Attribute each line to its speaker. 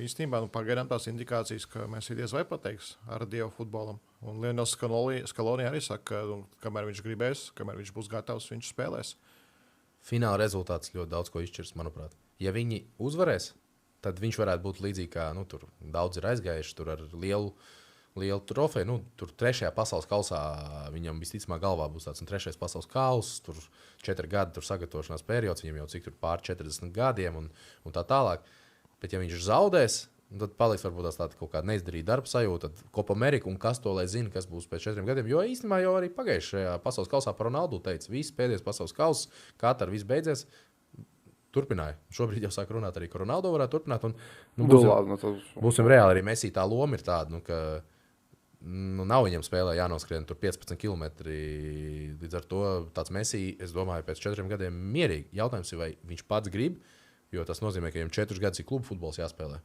Speaker 1: īstenībā pagaidām tās indikācijas, ka Messi diez vai pateiks ar Dievu futbolam. Un Lionels Scaloni arī saka, ka kamēr viņš gribēs, kamēr viņš būs gatavs, viņš spēlēs.
Speaker 2: Fināla rezultāts ļoti daudz ko izšķirs, manuprāt. Ja viņi uzvarēs, tad viņš varētu būt līdzīgi kā tur daudz ir aizgājuši tur ar lielu trofeju. Tur 3. pasaules kausā viņam visticamāk galvā būs tāds 3. pasaules kauss, tur 4 gadi tur sagatavošanās periods, viņam jau cik tur pār 40 gadiem un tā tālāk. Bet ja viņš zaudēs, tad paliks varbūt tāda kaut kāda neizdarīta darba sajūta, tad Copa America un kas to lai zina, kas būs pēc 4 gadiem. Jo īstenībā jau arī pagājušajā pasaules kausā par Ronaldu teica, viss pēdējais pasaules kauss, Katar viss beidzies. Turpināja. Šobrīd jau sāk runāt arī, ka Ronaldo varētu turpināt. Būsim reāli, arī Messi tā loma ir tāda, ka nav viņam spēlē jānoskrien tur 15 km. Līdz ar to tāds Messi, es domāju, pēc 4 gadiem mierīgi. Jautājums ir, vai viņš pats grib, jo tas nozīmē, ka viņam 4 gadus ir klubu futbols jāspēlē.